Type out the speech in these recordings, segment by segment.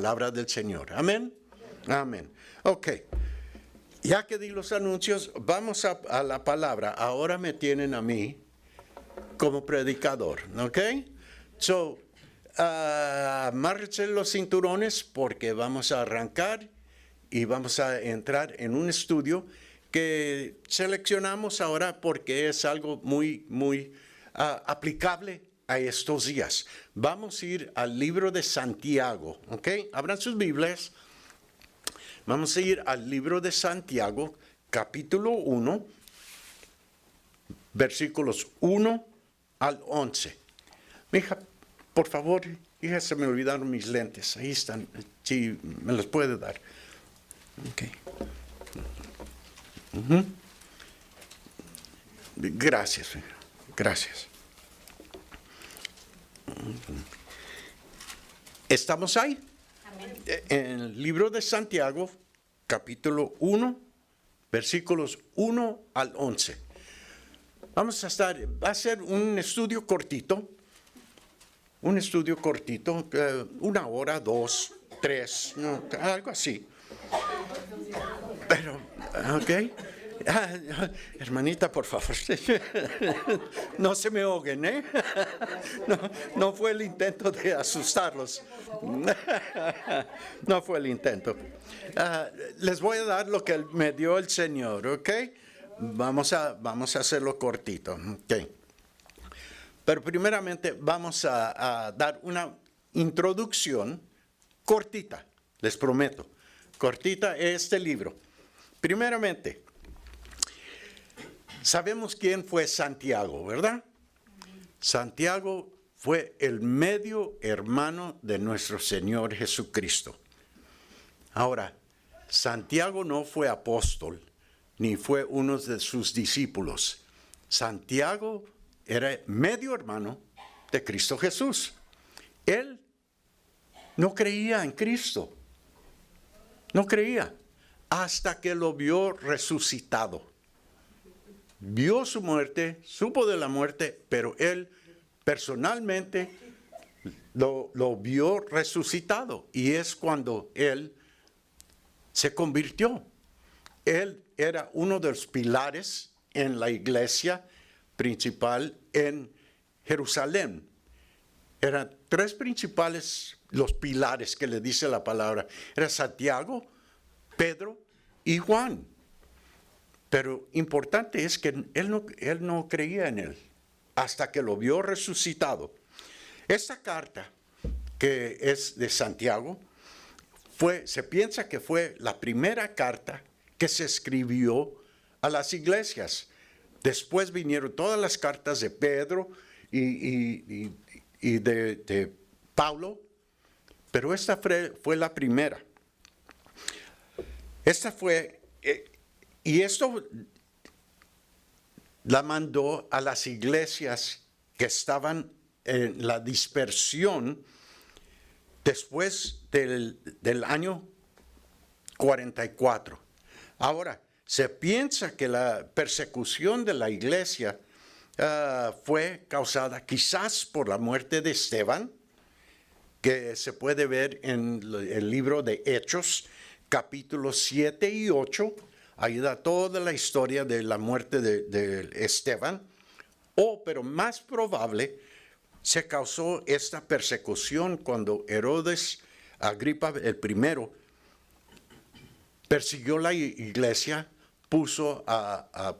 palabra del Señor. Amén. Amén. Ok. Ya que di los anuncios, vamos a la palabra. Ahora me tienen a mí como predicador, ¿ok? So, amárrense los cinturones porque vamos a arrancar y vamos a entrar en un estudio que seleccionamos ahora porque es algo muy aplicable a estos días. Vamos a ir al libro de Santiago, ¿ok? Abran sus Biblias. Vamos a ir al libro de Santiago, capítulo 1, versículos 1 al 11. Mija, por favor, hija, se me olvidaron mis lentes. Ahí están, si me los puede dar. Okay. Gracias, gracias. ¿Estamos ahí? Amén. En el libro de Santiago, capítulo 1, versículos 1 al 11. Va a ser un estudio cortito. Un estudio cortito, 1 hora, 2, 3, no, algo así. Pero, ok. Hermanita, por favor, no se me ahoguen, ¿eh? No fue el intento de asustarlos. No fue el intento. Les voy a dar lo que me dio el Señor, ¿ok? Vamos a hacerlo cortito, ¿ok? Pero primeramente vamos a dar una introducción cortita, les prometo. Cortita este libro. Primeramente, sabemos quién fue Santiago, ¿verdad? Santiago fue el medio hermano de nuestro Señor Jesucristo. Ahora, Santiago no fue apóstol, ni fue uno de sus discípulos. Santiago era medio hermano de Cristo Jesús. Él no creía en Cristo. No creía hasta que lo vio resucitado. Vio su muerte, supo de la muerte, pero él personalmente lo vio resucitado. Y es cuando él se convirtió. Él era uno de los pilares en la iglesia principal en Jerusalén. Eran 3 principales los pilares que le dice la palabra. Era Santiago, Pedro y Juan. Pero importante es que él no creía en él hasta que lo vio resucitado. Esta carta, que es de Santiago, se piensa que fue la primera carta que se escribió a las iglesias. Después vinieron todas las cartas de Pedro y de Pablo, pero esta fue la primera. Esta fue, y esto la mandó a las iglesias que estaban en la dispersión después del año 44. Ahora, se piensa que la persecución de la iglesia fue causada quizás por la muerte de Esteban, que se puede ver en el libro de Hechos, capítulos 7 y 8. Ahí da toda la historia de la muerte de Esteban. Pero más probable, se causó esta persecución cuando Herodes Agripa el primero persiguió la iglesia, puso a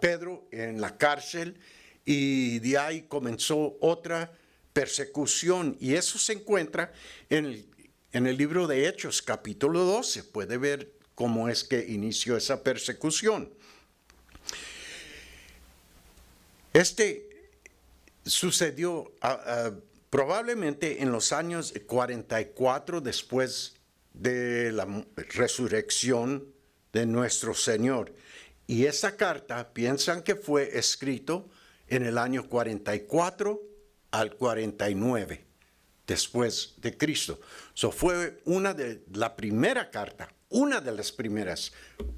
Pedro en la cárcel y de ahí comenzó otra persecución. Y eso se encuentra en el libro de Hechos, capítulo 12. Puede ver cómo es que inició esa persecución. Sucedió probablemente en los años 44 después de la resurrección de nuestro Señor. Y esa carta piensan que fue escrito en el año 44 al 49 después de Cristo. Fue una de las primeras,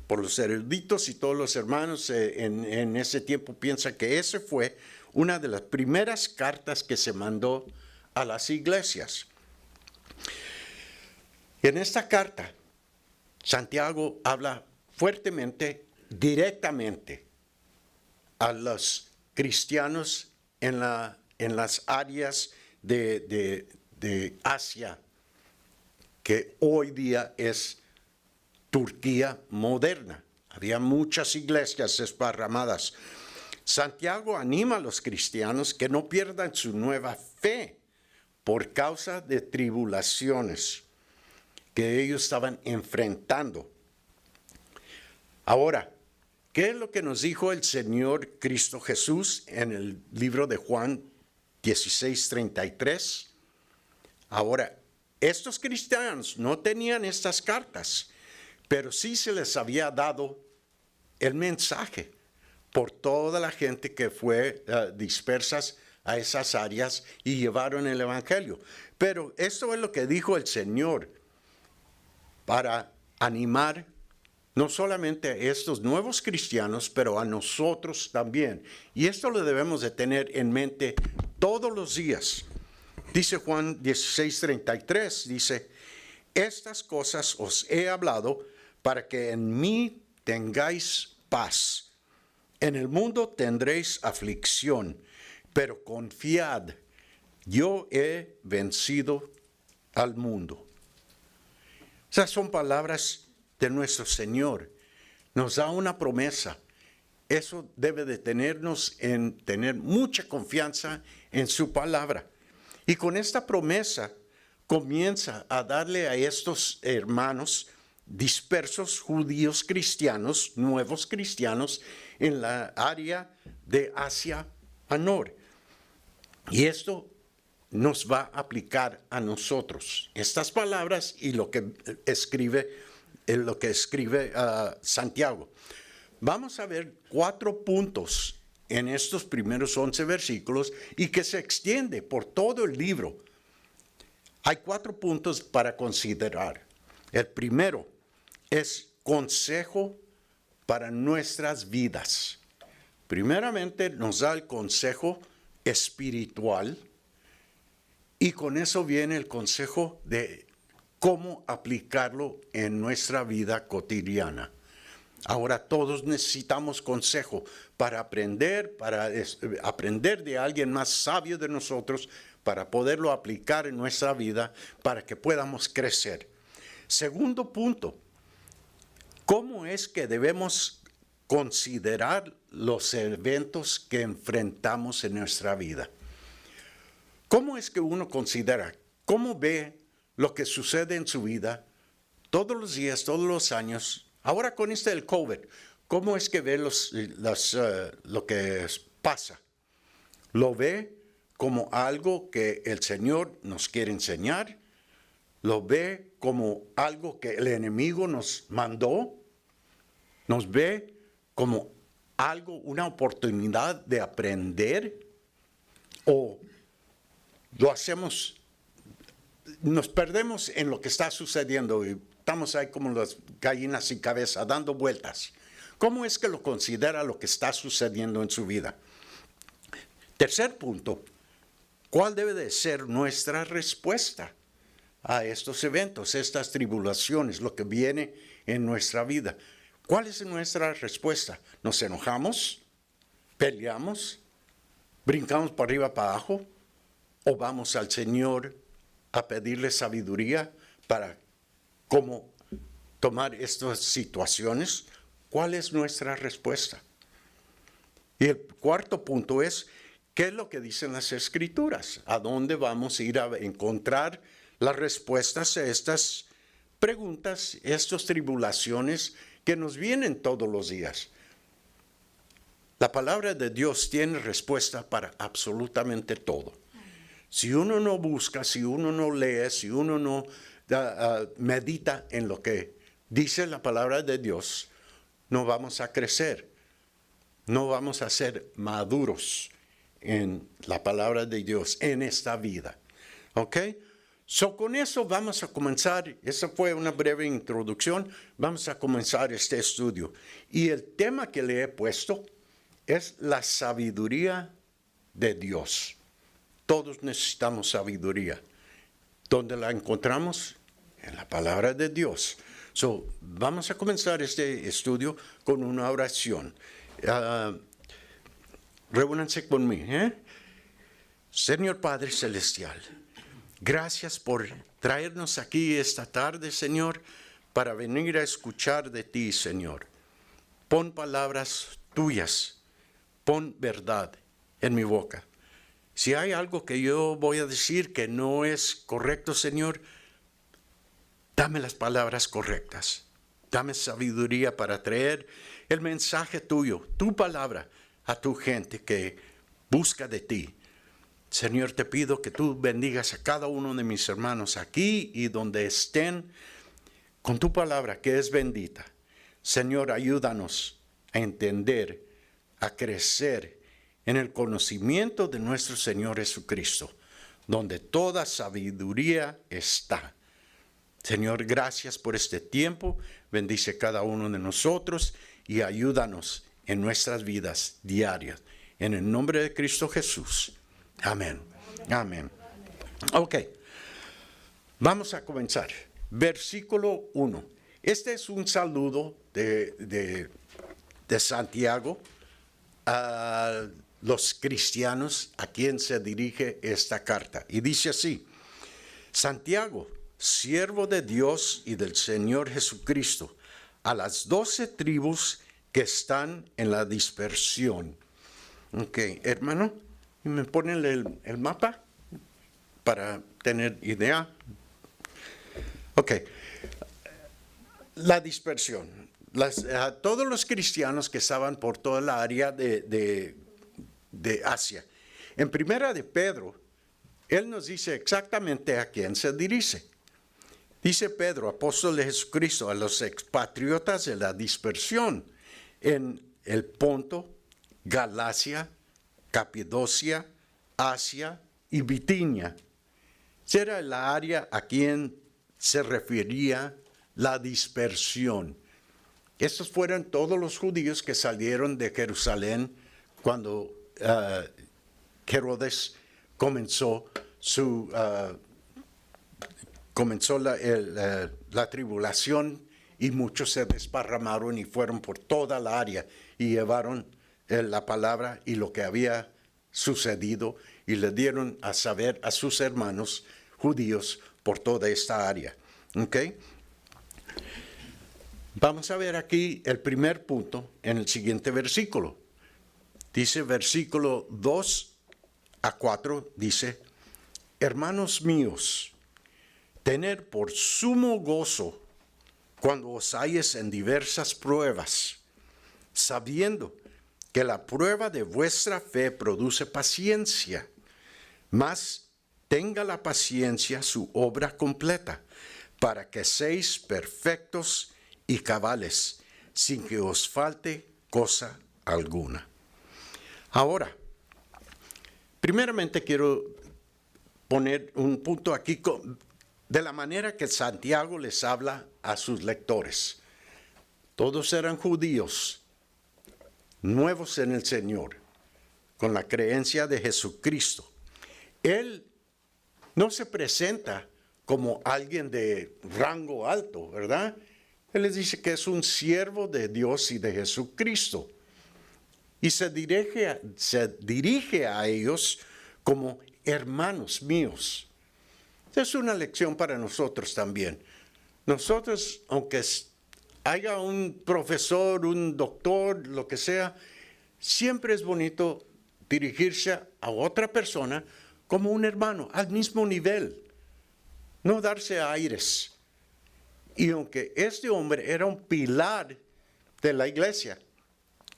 por los eruditos y todos los hermanos en ese tiempo piensan que esa fue una de las primeras cartas que se mandó a las iglesias. En esta carta, Santiago habla fuertemente, directamente, a los cristianos en las áreas de Asia, que hoy día es Turquía moderna. Había muchas iglesias esparramadas. Santiago anima a los cristianos que no pierdan su nueva fe por causa de tribulaciones que ellos estaban enfrentando. Ahora, ¿qué es lo que nos dijo el Señor Cristo Jesús en el libro de Juan 16:33? Ahora, estos cristianos no tenían estas cartas, pero sí se les había dado el mensaje por toda la gente que fue dispersas a esas áreas y llevaron el evangelio. Pero esto es lo que dijo el Señor para animar no solamente a estos nuevos cristianos, pero a nosotros también. Y esto lo debemos de tener en mente todos los días. Dice Juan 16:33, dice, estas cosas os he hablado para que en mí tengáis paz. En el mundo tendréis aflicción, pero confiad, yo he vencido al mundo. Esas son palabras de nuestro Señor. Nos da una promesa. Eso debe de tenernos en tener mucha confianza en su palabra. Y con esta promesa comienza a darle a estos hermanos dispersos judíos cristianos, nuevos cristianos, en la área de Asia Menor. Y esto nos va a aplicar a nosotros. Estas palabras y lo que escribe Santiago. Vamos a ver 4 puntos en estos primeros 11 versículos y que se extiende por todo el libro. Hay 4 puntos para considerar. El primero es consejo para nuestras vidas. Primeramente nos da el consejo espiritual y con eso viene el consejo de cómo aplicarlo en nuestra vida cotidiana. Ahora todos necesitamos consejo para aprender de alguien más sabio de nosotros, para poderlo aplicar en nuestra vida, para que podamos crecer. Segundo punto, ¿cómo es que debemos considerar los eventos que enfrentamos en nuestra vida? ¿Cómo es que uno considera, cómo ve lo que sucede en su vida todos los días, todos los años? Ahora con del COVID, ¿cómo es que ve lo que pasa? ¿Lo ve como algo que el Señor nos quiere enseñar? ¿Lo ve como algo que el enemigo nos mandó? ¿Nos ve como algo, una oportunidad de aprender? ¿O lo hacemos, nos perdemos en lo que está sucediendo y estamos ahí como las gallinas sin cabeza, dando vueltas? ¿Cómo es que lo considera lo que está sucediendo en su vida? Tercer punto, ¿cuál debe de ser nuestra respuesta a estos eventos, estas tribulaciones, lo que viene en nuestra vida? ¿Cuál es nuestra respuesta? ¿Nos enojamos? ¿Peleamos? ¿Brincamos para arriba, para abajo? ¿O vamos al Señor a pedirle sabiduría para cómo tomar estas situaciones? ¿Cuál es nuestra respuesta? Y el cuarto punto es, ¿qué es lo que dicen las Escrituras? ¿A dónde vamos a ir a encontrar las respuestas a estas preguntas, estas tribulaciones que nos vienen todos los días? La palabra de Dios tiene respuesta para absolutamente todo. Si uno no busca, si uno no lee, si uno no medita en lo que dice la palabra de Dios, no vamos a crecer, no vamos a ser maduros en la palabra de Dios, en esta vida. ¿Ok? Con eso vamos a comenzar. Esa fue una breve introducción. Vamos a comenzar este estudio. Y el tema que le he puesto es la sabiduría de Dios. Todos necesitamos sabiduría. ¿Dónde la encontramos? en la palabra de Dios. Vamos a comenzar este estudio con una oración. Reúnanse conmigo. Señor Padre Celestial, gracias por traernos aquí esta tarde, Señor, para venir a escuchar de ti, Señor. Pon palabras tuyas, pon verdad en mi boca. Si hay algo que yo voy a decir que no es correcto, Señor, dame las palabras correctas. Dame sabiduría para traer el mensaje tuyo, tu palabra, a tu gente que busca de ti. Señor, te pido que tú bendigas a cada uno de mis hermanos aquí y donde estén con tu palabra que es bendita. Señor, ayúdanos a entender, a crecer en el conocimiento de nuestro Señor Jesucristo, donde toda sabiduría está. Señor, gracias por este tiempo. Bendice cada uno de nosotros y ayúdanos en nuestras vidas diarias. En el nombre de Cristo Jesús. Amén. Amén. Ok. Vamos a comenzar. Versículo 1. Este es un saludo de Santiago a los cristianos a quien se dirige esta carta. Y dice así: Santiago, siervo de Dios y del Señor Jesucristo, a las 12 tribus que están en la dispersión. Ok, hermano, ¿me ponen el mapa para tener idea? Ok, la dispersión. Todos los cristianos que estaban por toda la área de Asia. En primera de Pedro, él nos dice exactamente a quién se dirige. Dice Pedro, apóstol de Jesucristo, a los expatriotas de la dispersión en el Ponto, Galacia, Capadocia, Asia y Bitinia. Era la área a quien se refería la dispersión. Estos fueron todos los judíos que salieron de Jerusalén cuando Herodes comenzó la tribulación, y muchos se desparramaron y fueron por toda la área y llevaron la palabra y lo que había sucedido y le dieron a saber a sus hermanos judíos por toda esta área. ¿Ok? Vamos a ver aquí el primer punto en el siguiente versículo. Dice versículo 2 a 4, dice: hermanos míos, tener por sumo gozo cuando os halles en diversas pruebas, sabiendo que la prueba de vuestra fe produce paciencia, mas tenga la paciencia su obra completa, para que seáis perfectos y cabales, sin que os falte cosa alguna. Ahora, primeramente quiero poner un punto aquí de la manera que Santiago les habla a sus lectores. Todos eran judíos, nuevos en el Señor, con la creencia de Jesucristo. Él no se presenta como alguien de rango alto, ¿verdad? Él les dice que es un siervo de Dios y de Jesucristo. Y se dirige a ellos como hermanos míos. Es una lección para nosotros también. Nosotros, aunque haya un profesor, un doctor, lo que sea, siempre es bonito dirigirse a otra persona como un hermano, al mismo nivel. No darse aires. Y aunque este hombre era un pilar de la iglesia,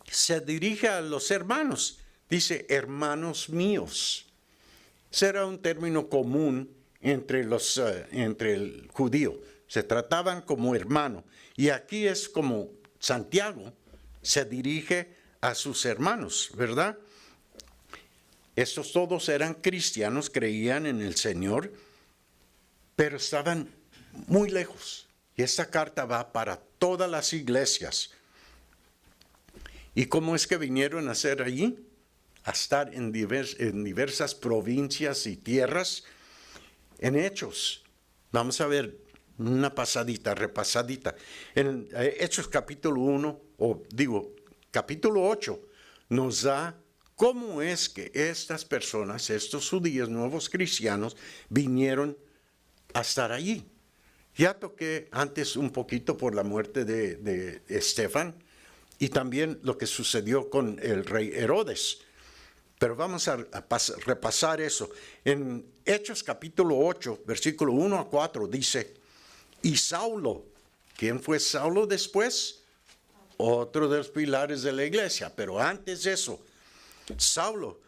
se dirige a los hermanos. Dice, hermanos míos. Ese era un término común entre el judío. Se trataban como hermano. Y aquí es como Santiago se dirige a sus hermanos, ¿verdad? Estos todos eran cristianos, creían en el Señor, pero estaban muy lejos. Y esta carta va para todas las iglesias. ¿Y cómo es que vinieron a ser allí? A estar en diversas provincias y tierras. En Hechos, vamos a ver una pasadita, repasadita. En Hechos capítulo 1, capítulo 8, nos da cómo es que estas personas, estos judíos, nuevos cristianos, vinieron a estar allí. Ya toqué antes un poquito por la muerte de Esteban y también lo que sucedió con el rey Herodes. Pero vamos a repasar eso. En Hechos capítulo 8, versículo 1 a 4 dice, y Saulo, ¿quién fue Saulo después? Otro de los pilares de la iglesia. Pero antes de eso, Saulo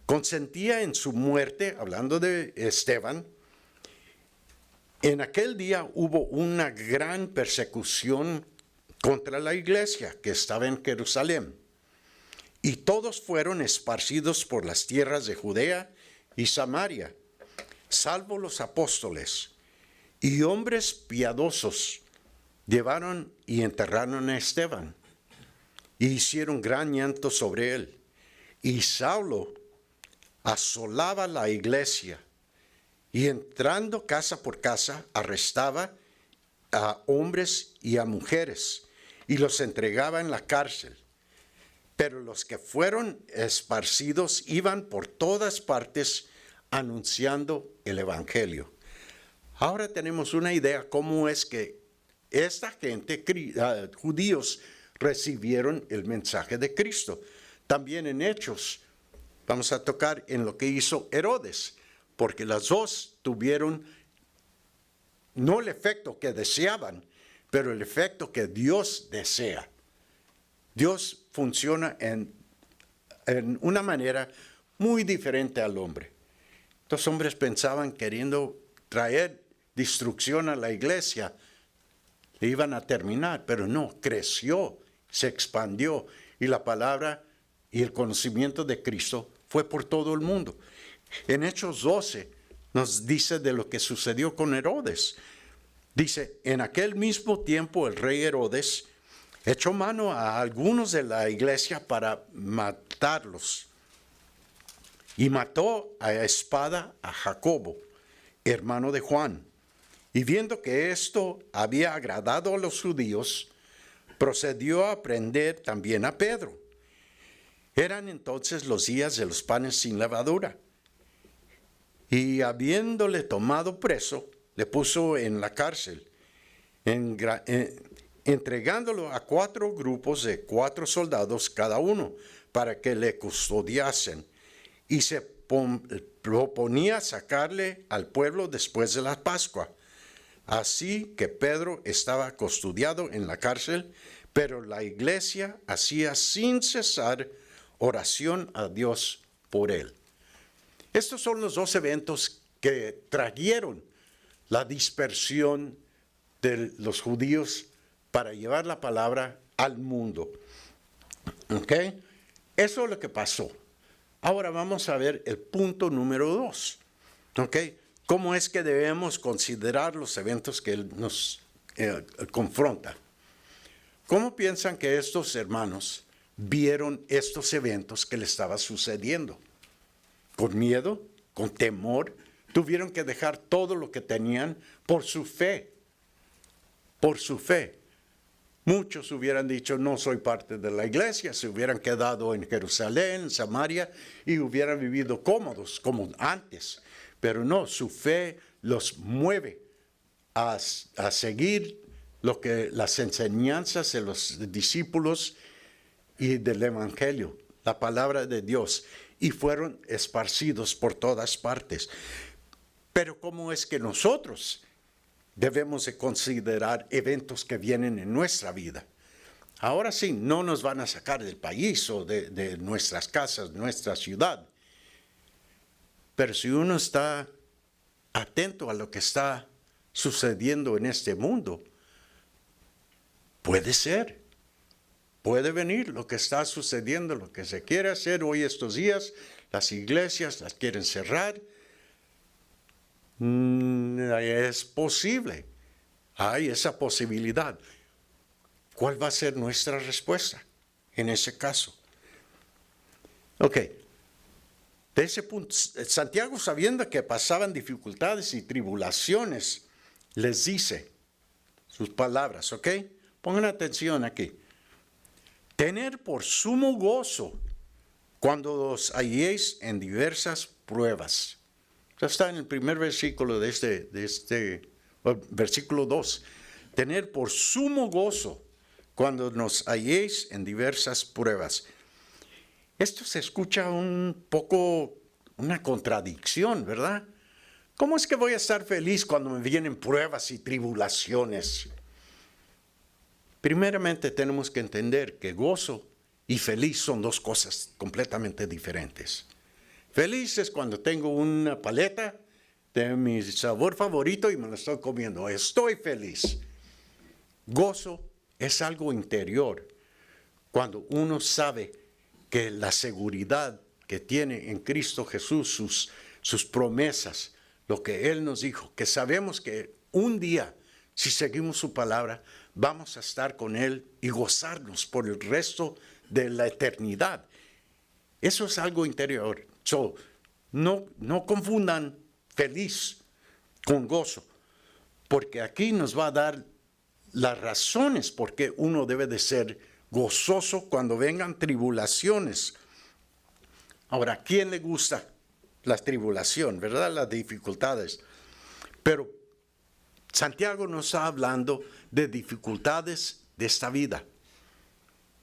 consentía en su muerte, hablando de Esteban. En aquel día hubo una gran persecución contra la iglesia que estaba en Jerusalén. Y todos fueron esparcidos por las tierras de Judea y Samaria, salvo los apóstoles. Y hombres piadosos llevaron y enterraron a Esteban, y hicieron gran llanto sobre él. Y Saulo asolaba la iglesia, y entrando casa por casa, arrestaba a hombres y a mujeres, y los entregaba en la cárcel. Pero los que fueron esparcidos iban por todas partes anunciando el evangelio. Ahora tenemos una idea cómo es que esta gente, judíos, recibieron el mensaje de Cristo. También en Hechos, vamos a tocar en lo que hizo Herodes, porque las dos tuvieron no el efecto que deseaban, pero el efecto que Dios desea. Dios funciona en una manera muy diferente al hombre. Estos hombres pensaban queriendo traer destrucción a la iglesia, le iban a terminar, pero no, creció, se expandió y la palabra y el conocimiento de Cristo fue por todo el mundo. En Hechos 12 nos dice de lo que sucedió con Herodes. Dice, en aquel mismo tiempo el rey Herodes echó mano a algunos de la iglesia para matarlos y mató a espada a Jacobo, hermano de Juan. Y viendo que esto había agradado a los judíos, procedió a prender también a Pedro. Eran entonces los días de los panes sin levadura. Y habiéndole tomado preso, le puso en la cárcel, entregándolo a 4 grupos de 4 soldados cada uno, para que le custodiasen. Y se proponía sacarle al pueblo después de la Pascua. Así que Pedro estaba custodiado en la cárcel, pero la iglesia hacía sin cesar oración a Dios por él. Estos son los 2 eventos que trajeron la dispersión de los judíos para llevar la palabra al mundo. ¿Ok? Eso es lo que pasó. Ahora vamos a ver el punto número 2. ¿Ok? ¿Cómo es que debemos considerar los eventos que él nos confronta? ¿Cómo piensan que estos hermanos vieron estos eventos que le estaba sucediendo? ¿Con miedo? ¿Con temor? Tuvieron que dejar todo lo que tenían por su fe. Por su fe. Muchos hubieran dicho, no soy parte de la iglesia, se hubieran quedado en Jerusalén, en Samaria, y hubieran vivido cómodos como antes. Pero no, su fe los mueve a seguir las enseñanzas de los discípulos y del evangelio, la palabra de Dios, y fueron esparcidos por todas partes. Pero ¿cómo es que nosotros debemos de considerar eventos que vienen en nuestra vida? Ahora sí, no nos van a sacar del país o de nuestras casas, nuestra ciudad. Pero si uno está atento a lo que está sucediendo en este mundo, puede ser, puede venir lo que está sucediendo, lo que se quiere hacer hoy estos días. Las iglesias las quieren cerrar. Es posible, hay esa posibilidad. ¿Cuál va a ser nuestra respuesta en ese caso? Ok. De ese punto, Santiago, sabiendo que pasaban dificultades y tribulaciones les dice sus palabras, ¿ok? Pongan atención aquí. Tener por sumo gozo cuando os halléis en diversas pruebas. Eso está en el primer versículo versículo 2. Tener por sumo gozo cuando nos halléis en diversas pruebas. Esto se escucha un poco una contradicción, ¿verdad? ¿Cómo es que voy a estar feliz cuando me vienen pruebas y tribulaciones? Primeramente tenemos que entender que gozo y feliz son dos cosas completamente diferentes. Feliz es cuando tengo una paleta de mi sabor favorito y me la estoy comiendo. Estoy feliz. Gozo es algo interior. Cuando uno sabe que la seguridad que tiene en Cristo Jesús, sus promesas, lo que Él nos dijo, que sabemos que un día, si seguimos su palabra, vamos a estar con Él y gozarnos por el resto de la eternidad. Eso es algo interior. No confundan feliz con gozo, porque aquí nos va a dar las razones por qué uno debe de ser gozoso cuando vengan tribulaciones. Ahora, ¿a quién le gusta la tribulación, verdad? Las dificultades. Pero Santiago nos está hablando de dificultades de esta vida,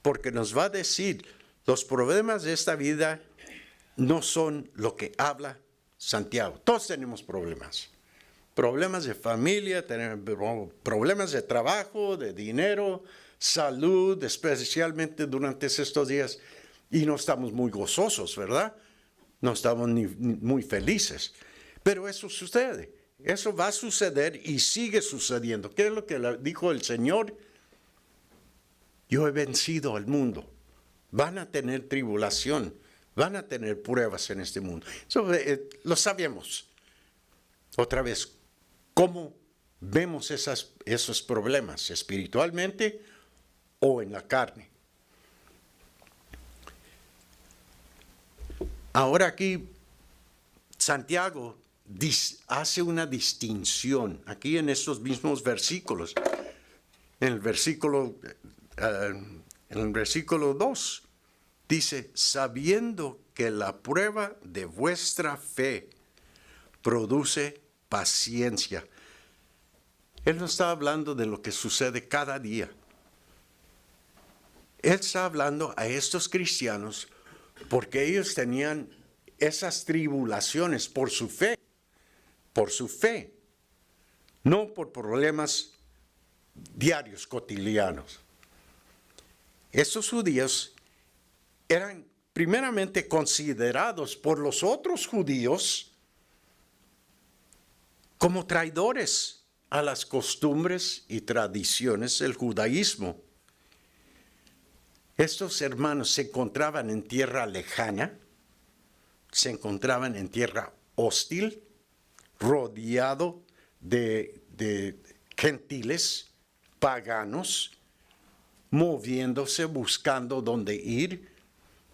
porque nos va a decir, los problemas de esta vida no son lo que habla Santiago. Todos tenemos problemas. Problemas de familia, tenemos problemas de trabajo, de dinero, salud, especialmente durante estos días. Y no estamos muy gozosos, ¿verdad? No estamos ni muy felices. Pero eso sucede. Eso va a suceder y sigue sucediendo. ¿Qué es lo que dijo el Señor? Yo he vencido al mundo. Van a tener tribulación. Van a tener pruebas en este mundo. Eso, lo sabemos. Otra vez, ¿cómo vemos esos problemas? ¿Espiritualmente o en la carne? Ahora aquí, Santiago hace una distinción, aquí en estos mismos versículos. En el versículo 2, dice, sabiendo que la prueba de vuestra fe produce paciencia. Él no está hablando de lo que sucede cada día. Él está hablando a estos cristianos porque ellos tenían esas tribulaciones por su fe, no por problemas diarios, cotidianos. Estos judíos eran primeramente considerados por los otros judíos como traidores a las costumbres y tradiciones del judaísmo. Estos hermanos se encontraban en tierra lejana, se encontraban en tierra hostil, rodeado de gentiles, paganos, moviéndose, buscando dónde ir,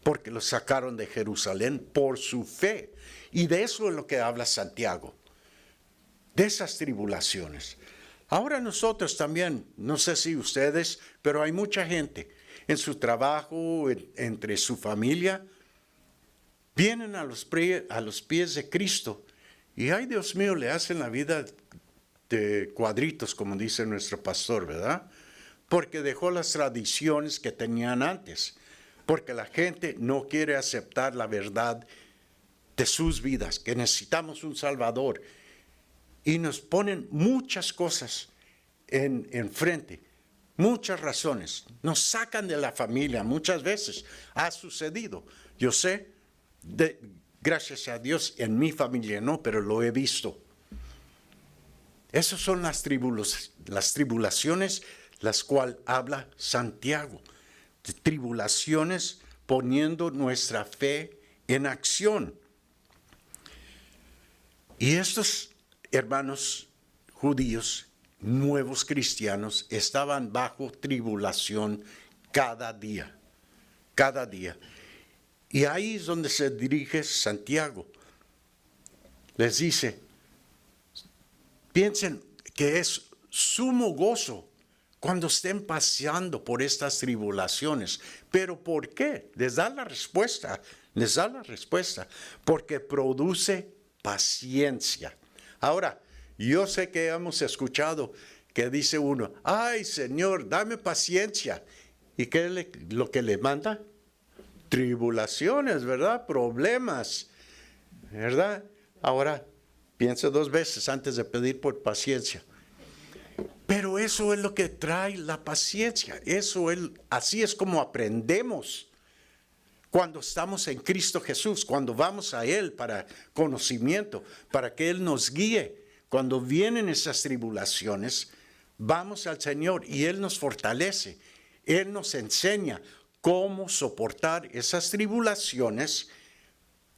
porque los sacaron de Jerusalén por su fe. Y de eso es lo que habla Santiago, de esas tribulaciones. Ahora nosotros también, no sé si ustedes, pero hay mucha gente en su trabajo, entre su familia, vienen a los pies de Cristo y, ay Dios mío, le hacen la vida de cuadritos, como dice nuestro pastor, ¿verdad? Porque dejó las tradiciones que tenían antes, porque la gente no quiere aceptar la verdad de sus vidas, que necesitamos un Salvador. Y nos ponen muchas cosas enfrente, muchas razones. Nos sacan de la familia muchas veces. Ha sucedido. Yo sé, gracias a Dios, en mi familia no, pero lo he visto. Esas son las tribulaciones, las cuales habla Santiago. De tribulaciones poniendo nuestra fe en acción. Y estos hermanos judíos, nuevos cristianos, estaban bajo tribulación cada día. Y ahí es donde se dirige Santiago. Les dice, piensen que es sumo gozo cuando estén pasando por estas tribulaciones. ¿Pero por qué? Les da la respuesta. Porque produce paciencia. Ahora, yo sé que hemos escuchado que dice uno, ay Señor, dame paciencia. ¿Y qué es lo que le manda? Tribulaciones, ¿verdad? Problemas, ¿verdad? Ahora, piensa 2 veces antes de pedir por paciencia. Pero eso es lo que trae la paciencia. Así es como aprendemos cuando estamos en Cristo Jesús, cuando vamos a Él para conocimiento, para que Él nos guíe. Cuando vienen esas tribulaciones, vamos al Señor y Él nos fortalece. Él nos enseña cómo soportar esas tribulaciones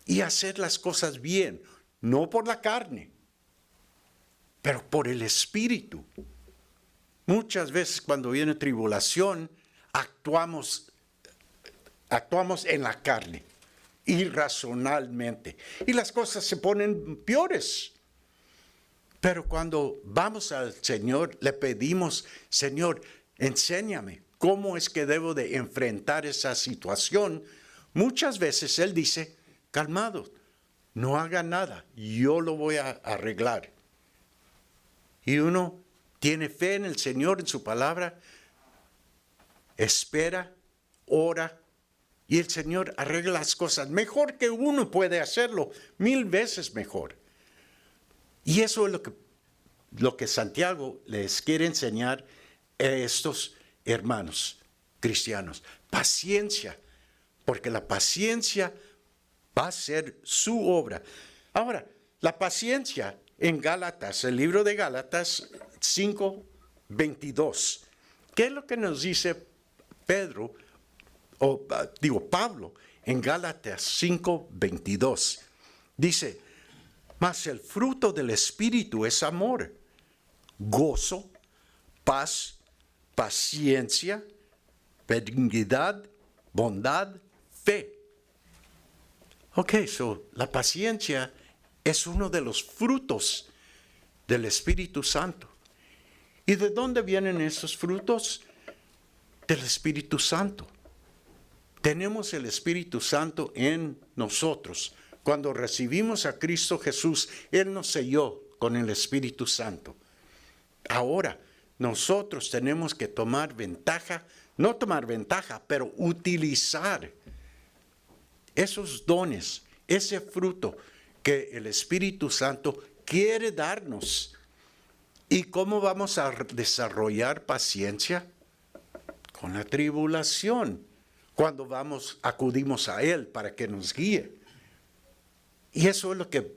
y hacer las cosas bien, no por la carne, pero por el Espíritu. Muchas veces cuando viene tribulación, actuamos en la carne, irracionalmente, y las cosas se ponen peores. Pero cuando vamos al Señor, le pedimos, Señor, enséñame cómo es que debo de enfrentar esa situación. Muchas veces Él dice, calmado, no haga nada, yo lo voy a arreglar. Y uno tiene fe en el Señor, en su palabra, espera, ora, y el Señor arregla las cosas mejor que uno puede hacerlo, 1000 veces mejor. Y eso es lo que Santiago les quiere enseñar a estos hermanos cristianos. Paciencia, porque la paciencia va a ser su obra. Ahora, la paciencia en Gálatas, el libro de Gálatas 5:22. ¿Qué es lo que nos dice Pablo en Gálatas 5:22? Dice, mas el fruto del Espíritu es amor, gozo, paz, paciencia, benignidad, bondad, fe. La paciencia es uno de los frutos del Espíritu Santo. ¿Y de dónde vienen esos frutos? Del Espíritu Santo. Tenemos el Espíritu Santo en nosotros. Cuando recibimos a Cristo Jesús, Él nos selló con el Espíritu Santo. Ahora, nosotros tenemos que pero utilizar esos dones, ese fruto que el Espíritu Santo quiere darnos. ¿Y cómo vamos a desarrollar paciencia? Con la tribulación, cuando acudimos a Él para que nos guíe. Y eso es lo que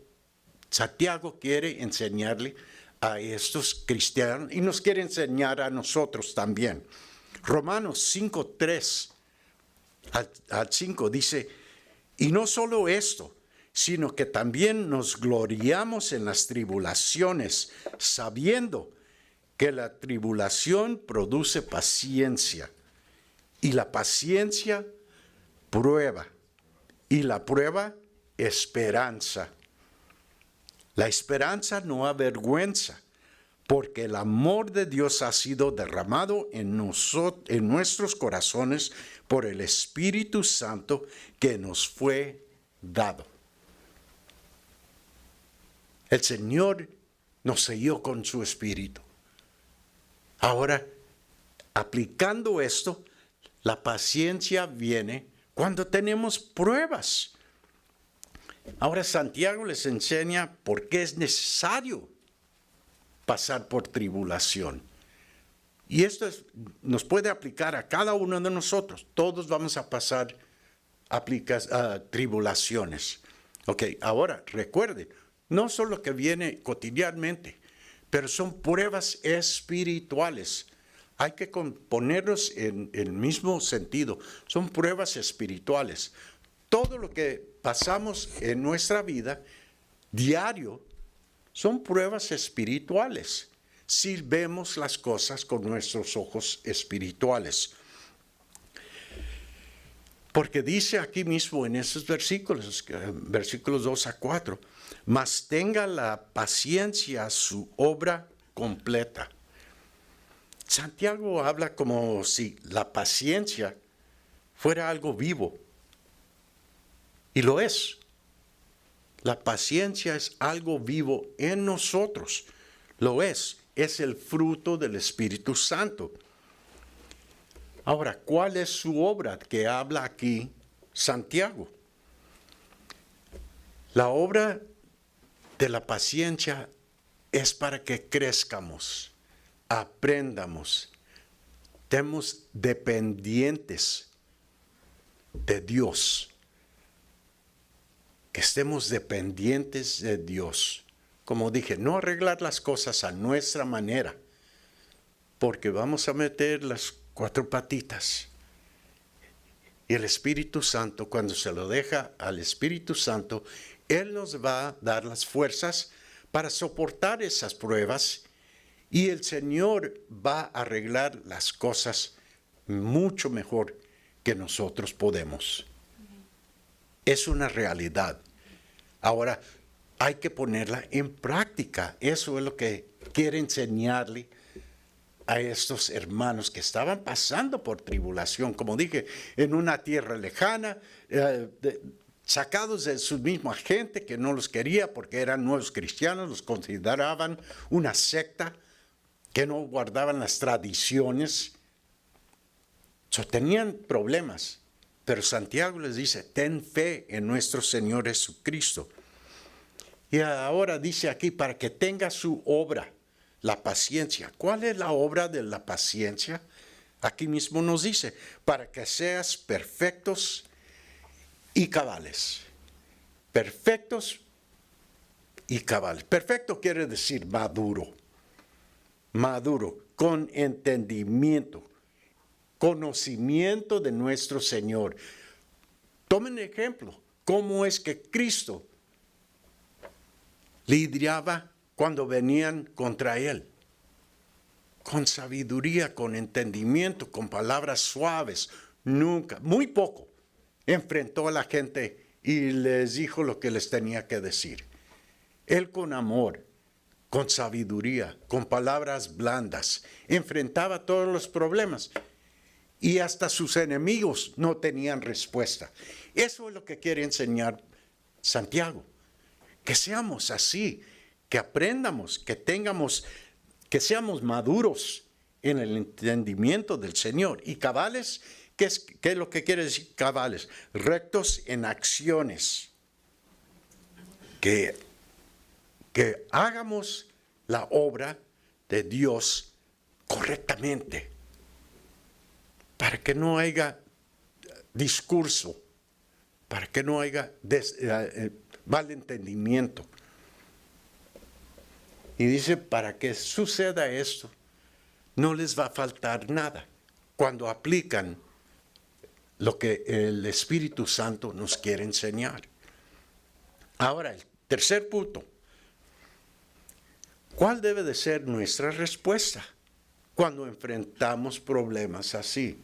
Santiago quiere enseñarle a estos cristianos y nos quiere enseñar a nosotros también. Romanos 5:3 al 5 dice, y no solo esto, sino que también nos gloriamos en las tribulaciones, sabiendo que la tribulación produce paciencia, y la paciencia prueba, y la prueba esperanza. La esperanza no avergüenza, porque el amor de Dios ha sido derramado en nuestros corazones por el Espíritu Santo que nos fue dado. El Señor nos selló con su Espíritu. Ahora, aplicando esto, la paciencia viene cuando tenemos pruebas. Ahora Santiago les enseña por qué es necesario pasar por tribulación. Y esto nos puede aplicar a cada uno de nosotros. Todos vamos a pasar tribulaciones. Ahora recuerden, no solo que viene cotidianamente, pero son pruebas espirituales. Hay que ponerlos en el mismo sentido. Son pruebas espirituales. Todo lo que pasamos en nuestra vida diario son pruebas espirituales, si vemos las cosas con nuestros ojos espirituales. Porque dice aquí mismo en esos versículos 2 a 4, mas tenga la paciencia su obra completa. Santiago habla como si la paciencia fuera algo vivo. Y lo es. La paciencia es algo vivo en nosotros. Lo es. Es el fruto del Espíritu Santo. Ahora, ¿cuál es su obra que habla aquí Santiago? La obra de la paciencia es para que crezcamos, aprendamos, estemos dependientes de Dios, que estemos dependientes de Dios. Como dije, no arreglar las cosas a nuestra manera, porque vamos a meter las 4 patitas. Y el Espíritu Santo, cuando se lo deja al Espíritu Santo, Él nos va a dar las fuerzas para soportar esas pruebas y el Señor va a arreglar las cosas mucho mejor que nosotros podemos. Es una realidad. Ahora, hay que ponerla en práctica. Eso es lo que quiere enseñarle a estos hermanos que estaban pasando por tribulación, como dije, en una tierra lejana, sacados de su misma gente que no los quería porque eran nuevos cristianos, los consideraban una secta que no guardaban las tradiciones. Tenían problemas, pero Santiago les dice, ten fe en nuestro Señor Jesucristo. Y ahora dice aquí, para que tenga su obra, la paciencia. ¿Cuál es la obra de la paciencia? Aquí mismo nos dice, para que seas perfectos y cabales. Perfectos y cabales. Perfecto quiere decir maduro. Maduro, con entendimiento, conocimiento de nuestro Señor. Tomen ejemplo, cómo es que Cristo lidiaba cuando venían contra Él. Con sabiduría, con entendimiento, con palabras suaves. Nunca, muy poco, enfrentó a la gente y les dijo lo que les tenía que decir. Él con amor, con sabiduría, con palabras blandas, enfrentaba todos los problemas. Y hasta sus enemigos no tenían respuesta. Eso es lo que quiere enseñar Santiago. Que seamos así, que aprendamos, que seamos maduros en el entendimiento del Señor. Y cabales, ¿qué es lo que quiere decir cabales? Rectos en acciones. Que hagamos la obra de Dios correctamente. Para que no haya discurso, para que no haya mal entendimiento. Y dice, para que suceda esto, no les va a faltar nada cuando aplican lo que el Espíritu Santo nos quiere enseñar. Ahora, el tercer punto. ¿Cuál debe de ser nuestra respuesta cuando enfrentamos problemas así?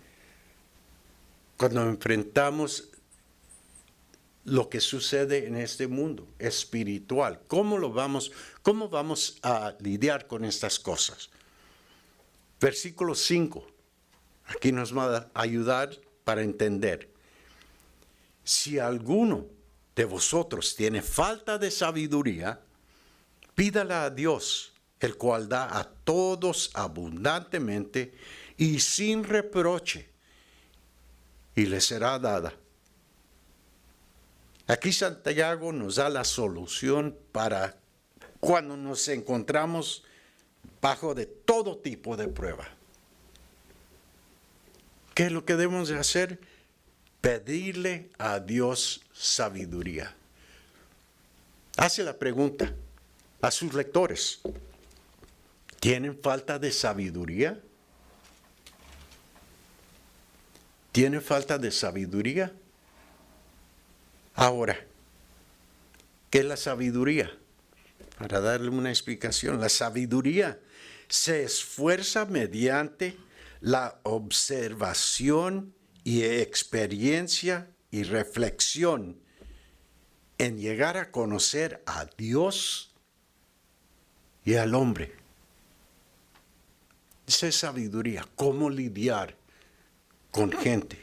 Cuando enfrentamos lo que sucede en este mundo espiritual. ¿Cómo vamos a lidiar con estas cosas? Versículo 5. Aquí nos va a ayudar para entender. Si alguno de vosotros tiene falta de sabiduría, pídala a Dios, el cual da a todos abundantemente y sin reproche, y le será dada. Aquí Santiago nos da la solución para cuando nos encontramos bajo de todo tipo de prueba. ¿Qué es lo que debemos de hacer? Pedirle a Dios sabiduría. Hace la pregunta a sus lectores. ¿Tienen falta de sabiduría? ¿Tienen falta de sabiduría? Ahora, ¿qué es la sabiduría? Para darle una explicación, la sabiduría se esfuerza mediante la observación y experiencia y reflexión en llegar a conocer a Dios y al hombre. Esa es sabiduría, cómo lidiar con gente.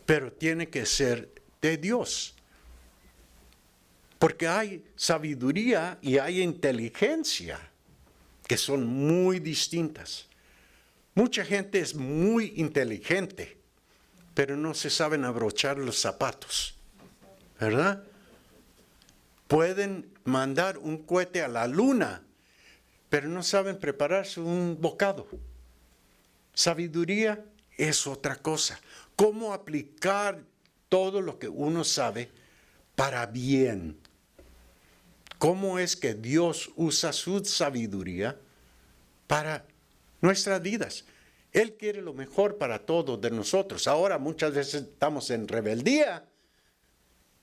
Pero tiene que ser de Dios. Porque hay sabiduría y hay inteligencia que son muy distintas. Mucha gente es muy inteligente, pero no se saben abrochar los zapatos, ¿verdad? Pueden mandar un cohete a la luna, pero no saben prepararse un bocado. Sabiduría es otra cosa. ¿Cómo aplicar todo lo que uno sabe para bien? ¿Cómo es que Dios usa su sabiduría para nuestras vidas? Él quiere lo mejor para todos de nosotros. Ahora muchas veces estamos en rebeldía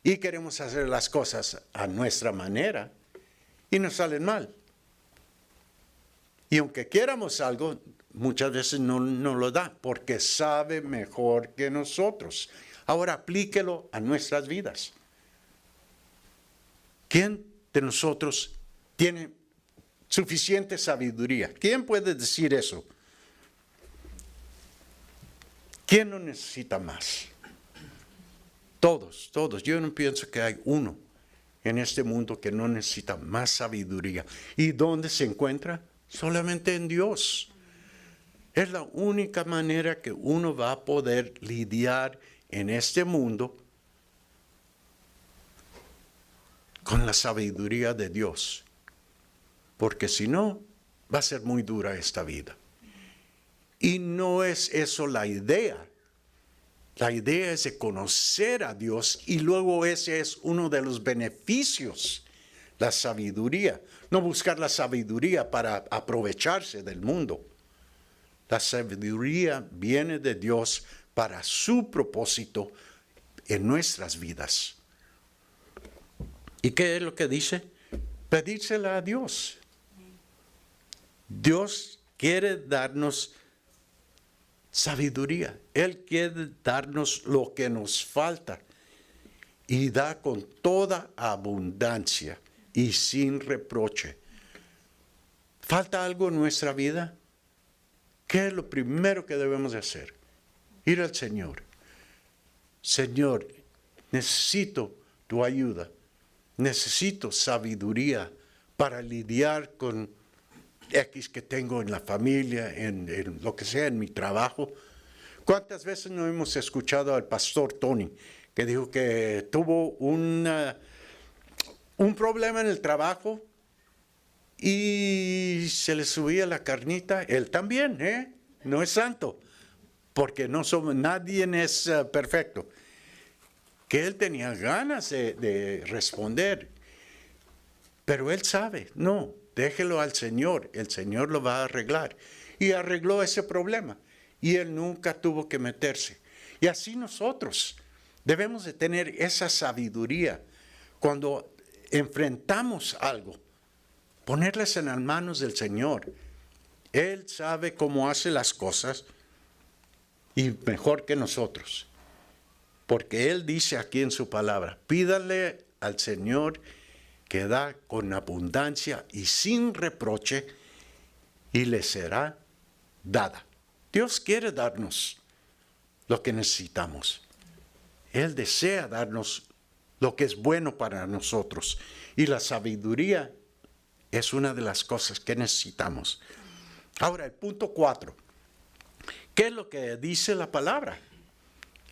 y queremos hacer las cosas a nuestra manera y nos salen mal. Y aunque quieramos algo, muchas veces no lo da porque sabe mejor que nosotros. Ahora aplíquelo a nuestras vidas. ¿Quién de nosotros tiene suficiente sabiduría? ¿Quién puede decir eso? ¿Quién no necesita más? Todos. Yo no pienso que hay uno en este mundo que no necesita más sabiduría. ¿Y dónde se encuentra? Solamente en Dios. Es la única manera que uno va a poder lidiar en este mundo con la sabiduría de Dios. Porque si no, va a ser muy dura esta vida. Y no es eso la idea. La idea es de conocer a Dios y luego ese es uno de los beneficios, la sabiduría. No buscar la sabiduría para aprovecharse del mundo. La sabiduría viene de Dios para su propósito en nuestras vidas. ¿Y qué es lo que dice? Pedírsela a Dios. Dios quiere darnos sabiduría. Él quiere darnos lo que nos falta y da con toda abundancia y sin reproche. ¿Falta algo en nuestra vida? ¿Qué es lo primero que debemos de hacer? Ir al Señor. Señor, necesito tu ayuda. Necesito sabiduría para lidiar con X que tengo en la familia, en lo que sea, en mi trabajo. ¿Cuántas veces no hemos escuchado al pastor Tony que dijo que tuvo un problema en el trabajo y se le subía la carnita? Él también, no es santo, porque nadie es perfecto. Que él tenía ganas de responder, pero él sabe, no, déjelo al Señor, el Señor lo va a arreglar. Y arregló ese problema, y él nunca tuvo que meterse. Y así nosotros debemos de tener esa sabiduría cuando enfrentamos algo, ponerlas en las manos del Señor. Él sabe cómo hace las cosas y mejor que nosotros. Porque Él dice aquí en su palabra, pídale al Señor que da con abundancia y sin reproche y le será dada. Dios quiere darnos lo que necesitamos. Él desea darnos lo que es bueno para nosotros. Y la sabiduría es una de las cosas que necesitamos. Ahora, el punto 4. ¿Qué es lo que dice la palabra?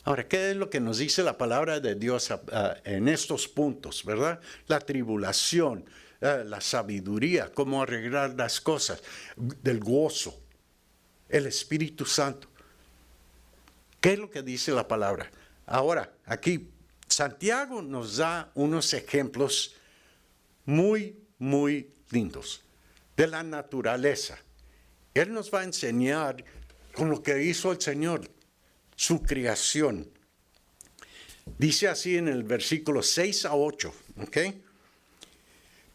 Ahora, ¿qué es lo que nos dice la palabra de Dios en estos puntos, verdad? La tribulación, la sabiduría, cómo arreglar las cosas, del gozo, el Espíritu Santo. ¿Qué es lo que dice la palabra? Ahora, aquí, Santiago nos da unos ejemplos muy, muy lindos de la naturaleza. Él nos va a enseñar con lo que hizo el Señor, su creación. Dice así en el versículo 6 a 8, ¿ok?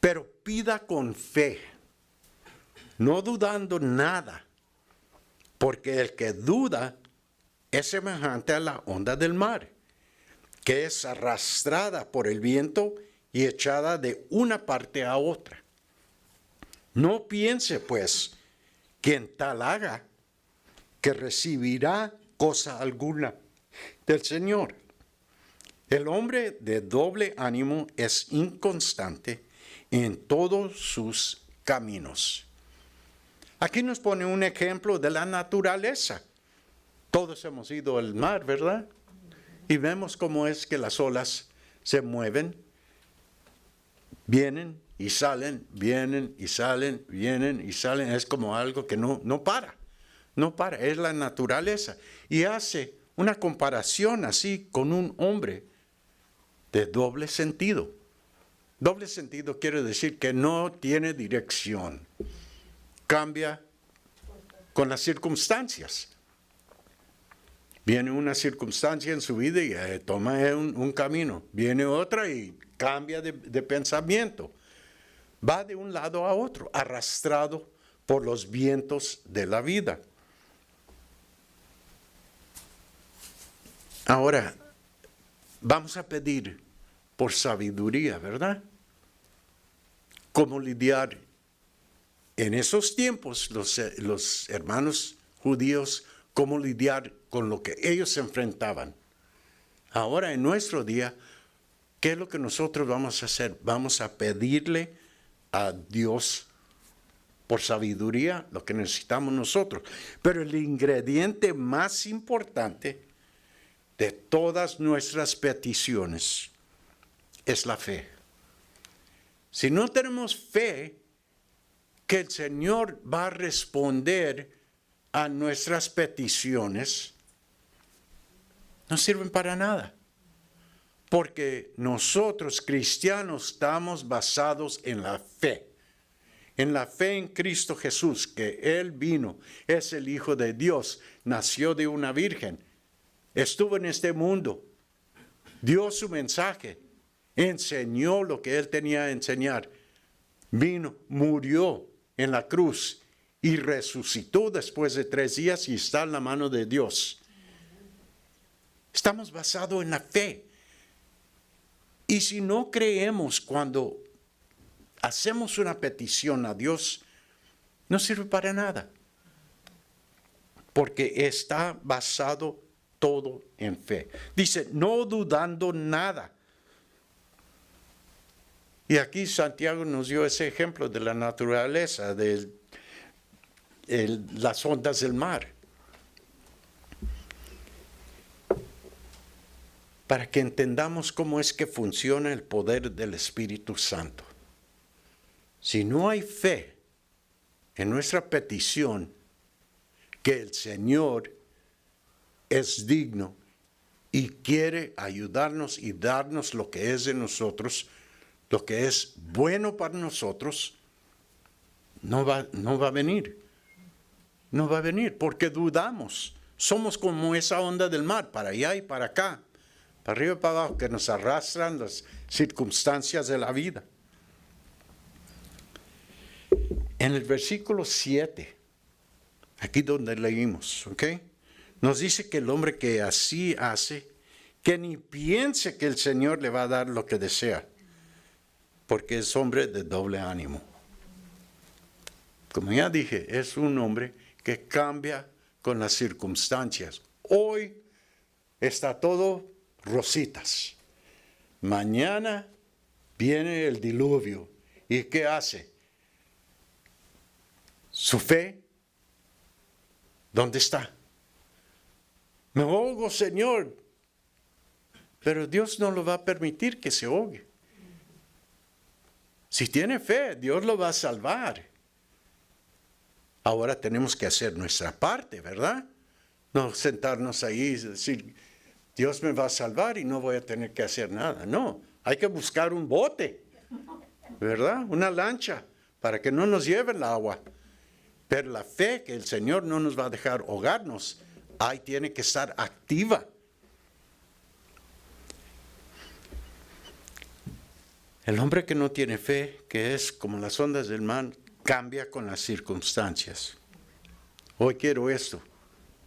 Pero pida con fe, no dudando nada, porque el que duda es semejante a la onda del mar, que es arrastrada por el viento y echada de una parte a otra. No piense, pues, quien tal haga, que recibirá cosa alguna del Señor. El hombre de doble ánimo es inconstante en todos sus caminos. Aquí nos pone un ejemplo de la naturaleza. Todos hemos ido al mar, ¿verdad? Y vemos cómo es que las olas se mueven, vienen y salen, vienen y salen, vienen y salen. Es como algo que no para, no para, es la naturaleza. Y hace una comparación así con un hombre de doble sentido. Doble sentido quiere decir que no tiene dirección. Cambia con las circunstancias. Viene una circunstancia en su vida y toma un camino. Viene otra y cambia de pensamiento. Va de un lado a otro, arrastrado por los vientos de la vida. Ahora, vamos a pedir por sabiduría, ¿verdad? ¿Cómo lidiar? En esos tiempos, los hermanos judíos, ¿cómo lidiar con lo que ellos se enfrentaban? Ahora, en nuestro día, ¿qué es lo que nosotros vamos a hacer? Vamos a pedirle a Dios por sabiduría lo que necesitamos nosotros. Pero el ingrediente más importante de todas nuestras peticiones es la fe. Si no tenemos fe que el Señor va a responder a nuestras peticiones, no sirven para nada. Porque nosotros cristianos estamos basados en la fe. En la fe en Cristo Jesús, que Él vino, es el Hijo de Dios, nació de una virgen, estuvo en este mundo, dio su mensaje, enseñó lo que Él tenía que enseñar, vino, murió en la cruz y resucitó después de 3 días y está en la mano de Dios. Estamos basados en la fe. Y si no creemos cuando hacemos una petición a Dios, no sirve para nada. Porque está basado todo en fe. Dice, no dudando nada. Y aquí Santiago nos dio ese ejemplo de la naturaleza, de las ondas del mar. Para que entendamos cómo es que funciona el poder del Espíritu Santo. Si no hay fe en nuestra petición, que el Señor es digno y quiere ayudarnos y darnos lo que es de nosotros, lo que es bueno para nosotros, no va a venir. No va a venir porque dudamos. Somos como esa onda del mar, para allá y para acá, para arriba y para abajo, que nos arrastran las circunstancias de la vida. En el versículo 7, aquí donde leímos, ¿ok? Nos dice que el hombre que así hace, que ni piense que el Señor le va a dar lo que desea, porque es hombre de doble ánimo. Como ya dije, es un hombre que cambia con las circunstancias. Hoy está todo rositas. Mañana viene el diluvio. ¿Y qué hace? Su fe, ¿dónde está? Me ahogo, Señor. Pero Dios no lo va a permitir que se ahogue. Si tiene fe, Dios lo va a salvar. Ahora tenemos que hacer nuestra parte, ¿verdad? No sentarnos ahí y decir, Dios me va a salvar y no voy a tener que hacer nada. No, hay que buscar un bote, ¿verdad? Una lancha para que no nos lleve el agua. Pero la fe que el Señor no nos va a dejar ahogarnos, ahí tiene que estar activa. El hombre que no tiene fe, que es como las ondas del mar, cambia con las circunstancias. Hoy quiero esto,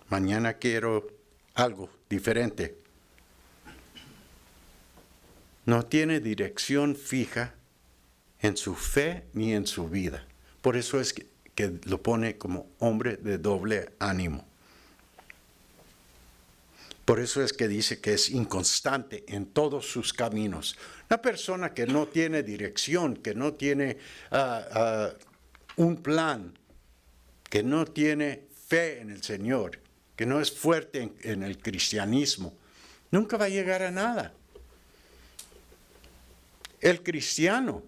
mañana quiero algo diferente. No tiene dirección fija en su fe ni en su vida. Por eso es que que lo pone como hombre de doble ánimo. Por eso es que dice que es inconstante en todos sus caminos. Una persona que no tiene dirección, que no tiene un plan, que no tiene fe en el Señor, que no es fuerte en el cristianismo, nunca va a llegar a nada. El cristiano,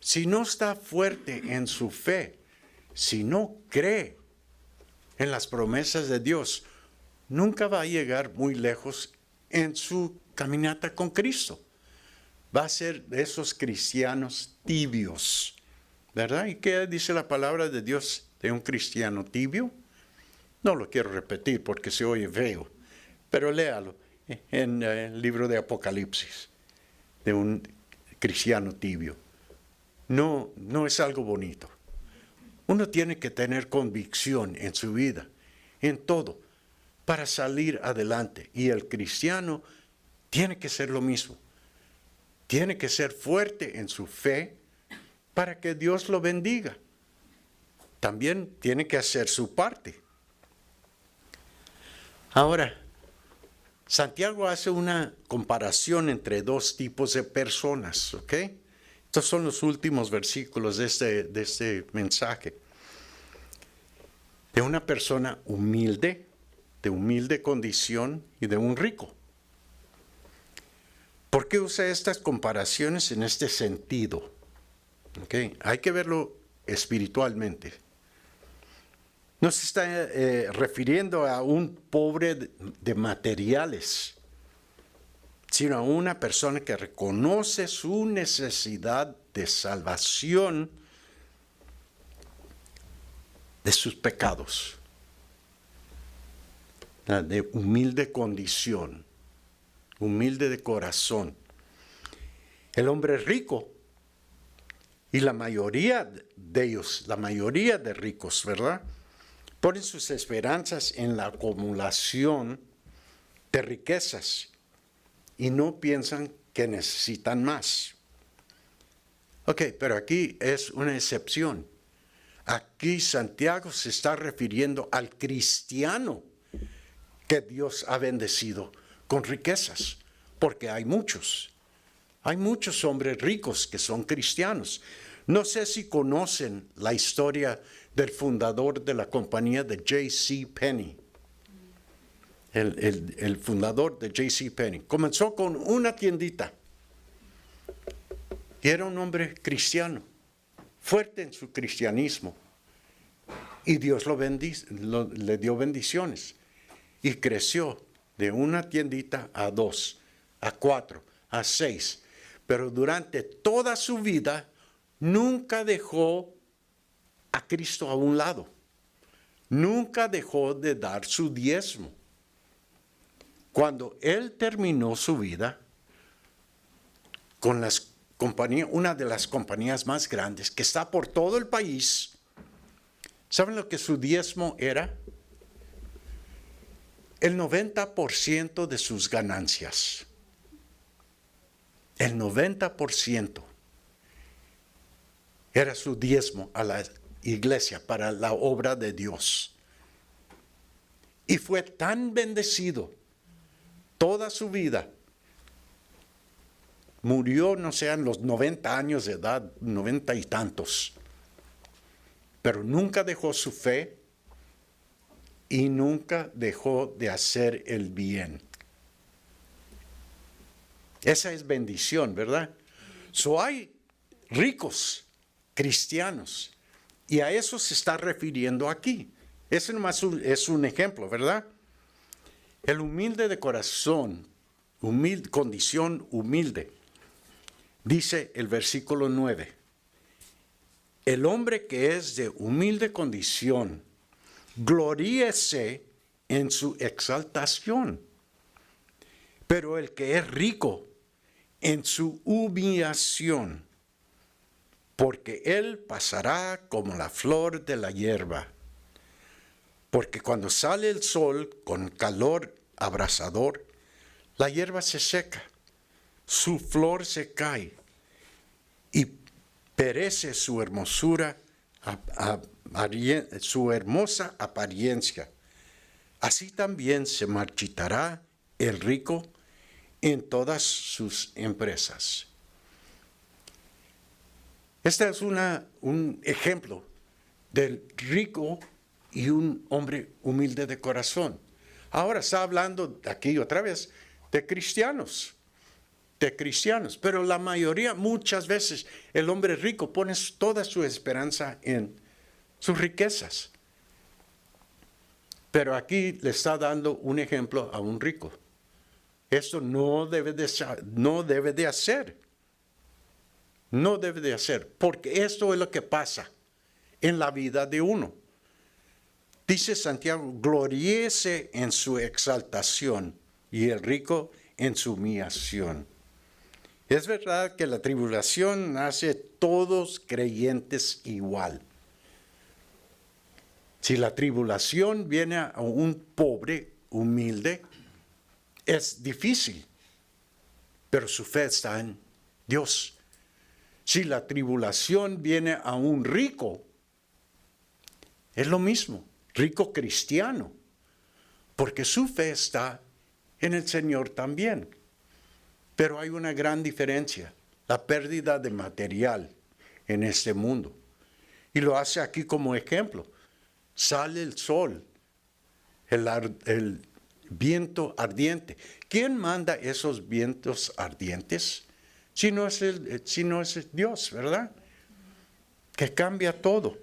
si no está fuerte en su fe, si no cree en las promesas de Dios, nunca va a llegar muy lejos en su caminata con Cristo. Va a ser de esos cristianos tibios, ¿verdad? ¿Y qué dice la palabra de Dios de un cristiano tibio? No lo quiero repetir porque se oye feo, pero léalo en el libro de Apocalipsis, de un cristiano tibio. No es algo bonito. Uno tiene que tener convicción en su vida, en todo, para salir adelante. Y el cristiano tiene que ser lo mismo. Tiene que ser fuerte en su fe para que Dios lo bendiga. También tiene que hacer su parte. Ahora, Santiago hace una comparación entre dos tipos de personas, ¿ok? Estos son los últimos versículos de este mensaje. De una persona humilde, de humilde condición y de un rico. ¿Por qué usa estas comparaciones en este sentido? ¿Okay? Hay que verlo espiritualmente. No se está refiriendo a un pobre de materiales, sino a una persona que reconoce su necesidad de salvación de sus pecados, de humilde condición, humilde de corazón. El hombre rico, y la mayoría de ellos, la mayoría de ricos, ¿verdad?, ponen sus esperanzas en la acumulación de riquezas y no piensan que necesitan más. Ok, pero aquí es una excepción. Aquí Santiago se está refiriendo al cristiano que Dios ha bendecido con riquezas, porque hay muchos hombres ricos que son cristianos. No sé si conocen la historia del fundador de la compañía de J.C. Penney. El fundador de J.C. Penney. Comenzó con una tiendita. Y era un hombre cristiano, fuerte en su cristianismo. Y Dios le dio bendiciones. Y creció de una tiendita a 2, a 4, a 6. Pero durante toda su vida nunca dejó a Cristo a un lado. Nunca dejó de dar su diezmo. Cuando él terminó su vida con una de las compañías más grandes que está por todo el país, ¿saben lo que su diezmo era? El 90% de sus ganancias. El 90% era su diezmo a la iglesia para la obra de Dios. Y fue tan bendecido toda su vida. Murió, no sé, a los 90 años de edad, 90 y tantos. Pero nunca dejó su fe y nunca dejó de hacer el bien. Esa es bendición, ¿verdad? Hay ricos cristianos y a eso se está refiriendo aquí. Ese nomás es un ejemplo, ¿verdad? El humilde de corazón, condición humilde, dice el versículo 9. El hombre que es de humilde condición, gloríese en su exaltación, pero el que es rico en su humillación, porque él pasará como la flor de la hierba. Porque cuando sale el sol con calor abrasador, la hierba se seca, su flor se cae y perece su hermosura su hermosa apariencia. Así también se marchitará el rico en todas sus empresas. Este es un ejemplo del rico y un hombre humilde de corazón. Ahora está hablando aquí otra vez de cristianos, pero la mayoría, muchas veces, el hombre rico pone toda su esperanza en sus riquezas. Pero aquí le está dando un ejemplo a un rico. Esto no debe de hacer. No debe de hacer, porque esto es lo que pasa en la vida de uno. Dice Santiago, gloríese en su exaltación y el rico en su humillación. Es verdad que la tribulación hace todos creyentes igual. Si la tribulación viene a un pobre, humilde, es difícil, pero su fe está en Dios. Si la tribulación viene a un rico, es lo mismo, rico cristiano, porque su fe está en el Señor también. Pero hay una gran diferencia, la pérdida de material en este mundo. Y lo hace aquí como ejemplo. Sale el sol, el viento ardiente. ¿Quién manda esos vientos ardientes? Si no es Dios, ¿verdad? Que cambia todo.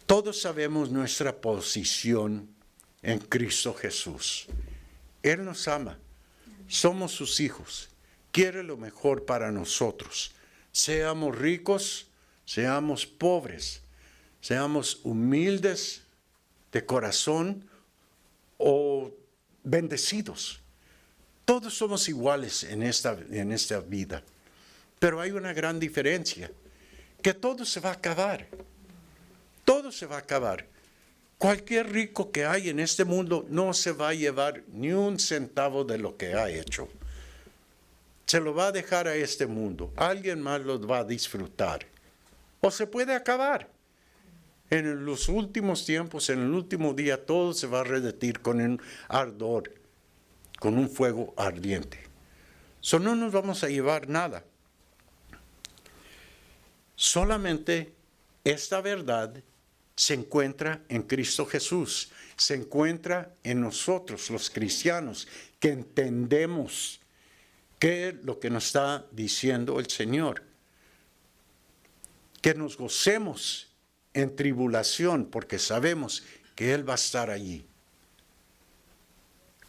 Todos sabemos nuestra posición en Cristo Jesús. Él nos ama. Somos sus hijos. Quiere lo mejor para nosotros. Seamos ricos, seamos pobres, seamos humildes de corazón o bendecidos. Todos somos iguales en esta vida. Pero hay una gran diferencia, que todo se va a acabar. Todo se va a acabar. Cualquier rico que hay en este mundo no se va a llevar ni un centavo de lo que ha hecho. Se lo va a dejar a este mundo. Alguien más lo va a disfrutar. O se puede acabar. En los últimos tiempos, en el último día, todo se va a redetir con un ardor, con un fuego ardiente. No nos vamos a llevar nada. Solamente esta verdad se encuentra en Cristo Jesús. Se encuentra en nosotros, los cristianos, que entendemos qué es lo que nos está diciendo el Señor. Que nos gocemos en tribulación porque sabemos que Él va a estar allí.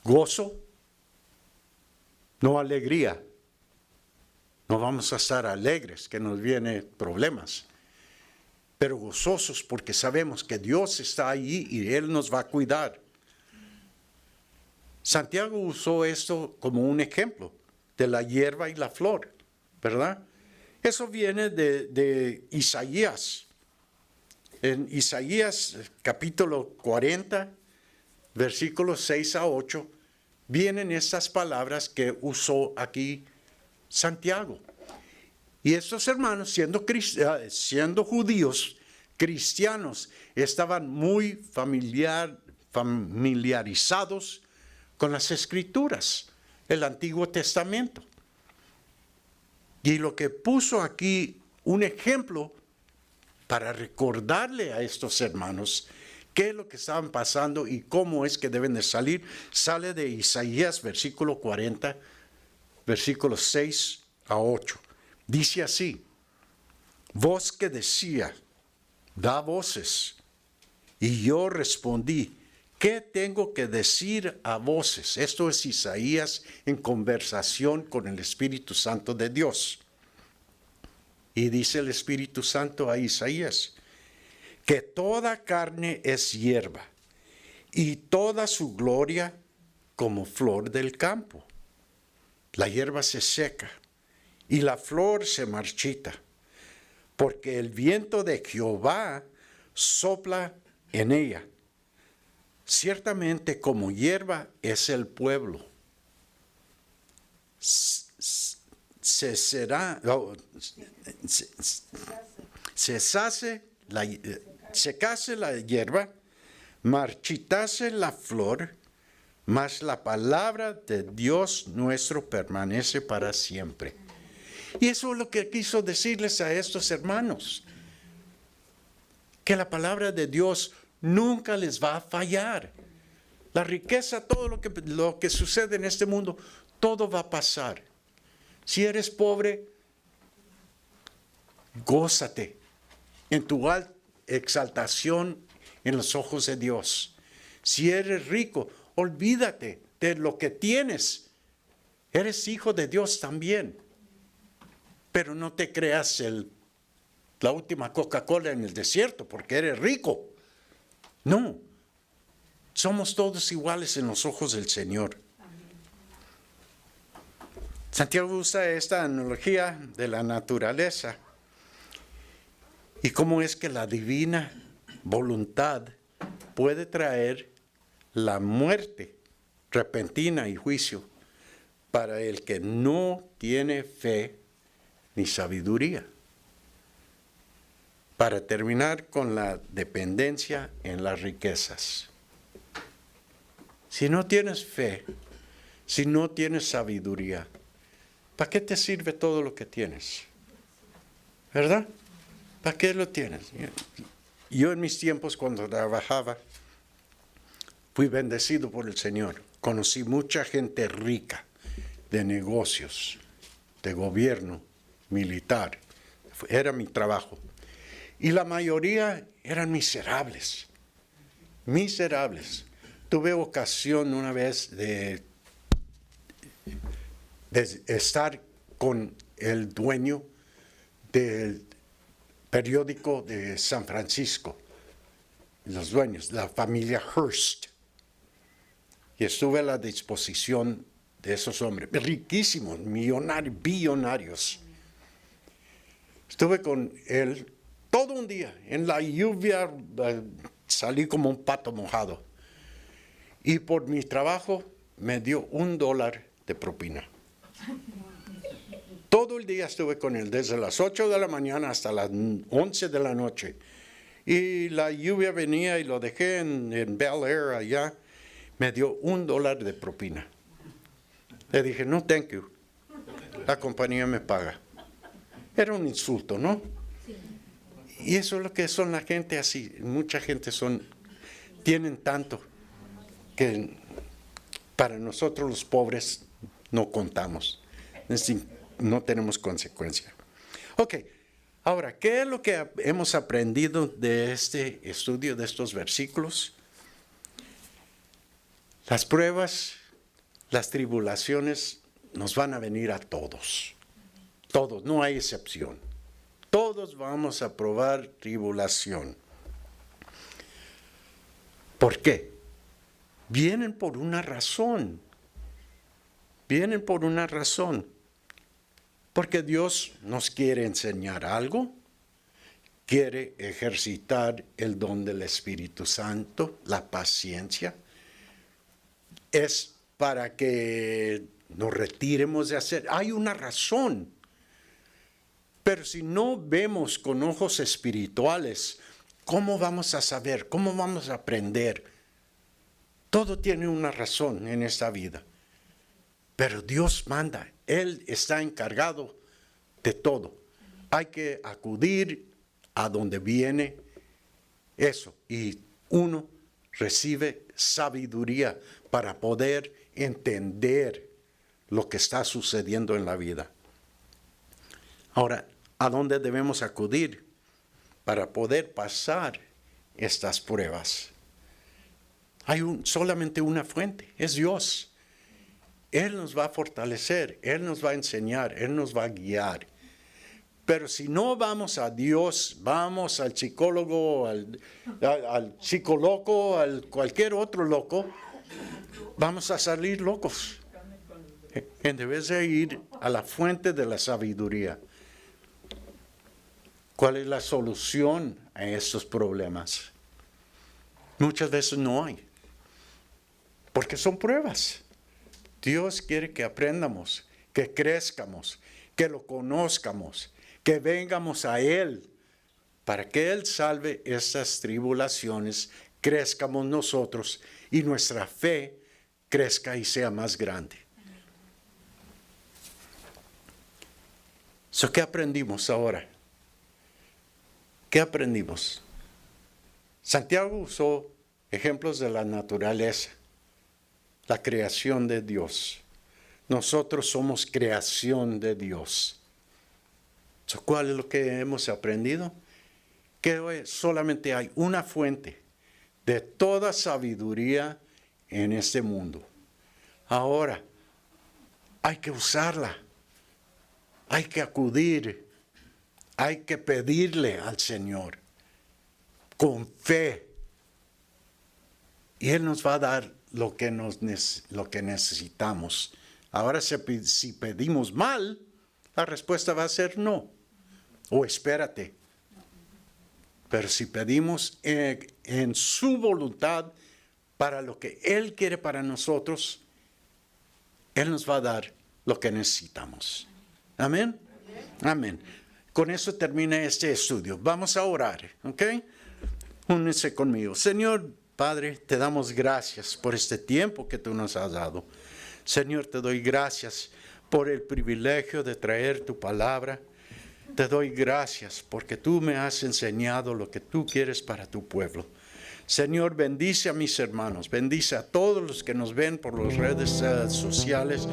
Gozo, no alegría. No vamos a estar alegres que nos vienen problemas, pero gozosos porque sabemos que Dios está allí y Él nos va a cuidar. Santiago usó esto como un ejemplo de la hierba y la flor, ¿verdad? Eso viene de Isaías. En Isaías capítulo 40, versículos 6 a 8, vienen estas palabras que usó aquí Santiago. Y estos hermanos, siendo judíos, cristianos, estaban muy familiarizados con las Escrituras, el Antiguo Testamento. Y lo que puso aquí un ejemplo para recordarle a estos hermanos qué es lo que estaban pasando y cómo es que deben de salir, sale de Isaías, versículo 40, versículos 6 a 8. Dice así: voz que decía, da voces. Y yo respondí, ¿qué tengo que decir a voces? Esto es Isaías en conversación con el Espíritu Santo de Dios. Y dice el Espíritu Santo a Isaías, que toda carne es hierba, y toda su gloria como flor del campo. La hierba se seca, y la flor se marchita, porque el viento de Jehová sopla en ella. Ciertamente como hierba es el pueblo. secase la hierba, marchitase la flor, mas la palabra de Dios nuestro permanece para siempre. Y eso es lo que quiso decirles a estos hermanos, que la palabra de Dios nunca les va a fallar. La riqueza, todo lo que sucede en este mundo, todo va a pasar. Si eres pobre, gózate en tu exaltación en los ojos de Dios. Si eres rico, olvídate de lo que tienes. Eres hijo de Dios también. Pero no te creas la última Coca-Cola en el desierto porque eres rico. No. Somos todos iguales en los ojos del Señor. Santiago usa esta analogía de la naturaleza y cómo es que la divina voluntad puede traer la muerte repentina y juicio para el que no tiene fe ni sabiduría. Para terminar con la dependencia en las riquezas. Si no tienes fe, si no tienes sabiduría, ¿para qué te sirve todo lo que tienes? ¿Verdad? ¿Para qué lo tienes? Yo en mis tiempos cuando trabajaba, fui bendecido por el Señor. Conocí mucha gente rica de negocios, de gobierno, militar. Era mi trabajo. Y la mayoría eran miserables. Miserables. Tuve ocasión una vez de estar con el dueño del periódico de San Francisco, los dueños, la familia Hearst. Y estuve a la disposición de esos hombres, riquísimos, millonarios, billonarios. Estuve con él todo un día, en la lluvia, salí como un pato mojado. Y por mi trabajo me dio $1 de propina. Todo el día estuve con él, desde las 8 de la mañana hasta las 11 de la noche. Y la lluvia venía y lo dejé en Bel Air allá. Me dio $1 de propina. Le dije, no, thank you. La compañía me paga. Era un insulto, ¿no? Y eso es lo que son la gente así. Mucha gente tienen tanto que para nosotros los pobres no contamos. No tenemos consecuencia. Ok, ahora, ¿qué es lo que hemos aprendido de este estudio de estos versículos? Las pruebas, las tribulaciones nos van a venir a todos. Todos, no hay excepción. Todos vamos a probar tribulación. ¿Por qué? Vienen por una razón. Vienen por una razón. Porque Dios nos quiere enseñar algo. Quiere ejercitar el don del Espíritu Santo, la paciencia. Es para que nos retiremos de hacer. Hay una razón. Pero si no vemos con ojos espirituales, ¿cómo vamos a saber? ¿Cómo vamos a aprender? Todo tiene una razón en esta vida. Pero Dios manda. Él está encargado de todo. Hay que acudir a donde viene eso. Y uno recibe sabiduría para poder entender lo que está sucediendo en la vida. Ahora, ¿a dónde debemos acudir para poder pasar estas pruebas? Hay solamente una fuente, es Dios. Él nos va a fortalecer, Él nos va a enseñar, Él nos va a guiar. Pero si no vamos a Dios, vamos al psicólogo, al psicoloco, al cualquier otro loco, vamos a salir locos. En vez de ir a la fuente de la sabiduría. ¿Cuál es la solución a estos problemas? Muchas veces no hay. Porque son pruebas. Dios quiere que aprendamos, que crezcamos, que lo conozcamos, que vengamos a Él, para que Él salve estas tribulaciones, crezcamos nosotros y nuestra fe crezca y sea más grande. ¿Qué aprendimos ahora? ¿Qué aprendimos? Santiago usó ejemplos de la naturaleza, la creación de Dios. Nosotros somos creación de Dios. ¿Cuál es lo que hemos aprendido? Que hoy solamente hay una fuente de toda sabiduría en este mundo. Ahora, hay que usarla. Hay que acudir. Hay que pedirle al Señor con fe. Y Él nos va a dar lo que necesitamos. Ahora, si pedimos mal, la respuesta va a ser no. O espérate. Pero si pedimos en su voluntad para lo que Él quiere para nosotros, Él nos va a dar lo que necesitamos. Amén. Amén. Con eso termina este estudio. Vamos a orar, ¿ok? Únense conmigo. Señor Padre, te damos gracias por este tiempo que tú nos has dado. Señor, te doy gracias por el privilegio de traer tu palabra. Te doy gracias porque tú me has enseñado lo que tú quieres para tu pueblo. Señor, bendice a mis hermanos, bendice a todos los que nos ven por las redes sociales.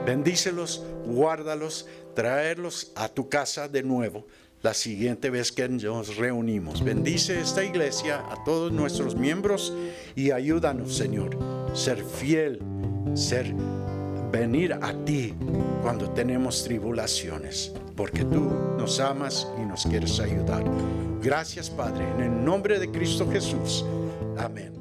Bendícelos, guárdalos, traerlos a tu casa de nuevo la siguiente vez que nos reunimos. Bendice esta iglesia, a todos nuestros miembros y ayúdanos, Señor, ser fiel, venir a ti cuando tenemos tribulaciones, porque tú nos amas y nos quieres ayudar. Gracias, Padre, en el nombre de Cristo Jesús. Amén.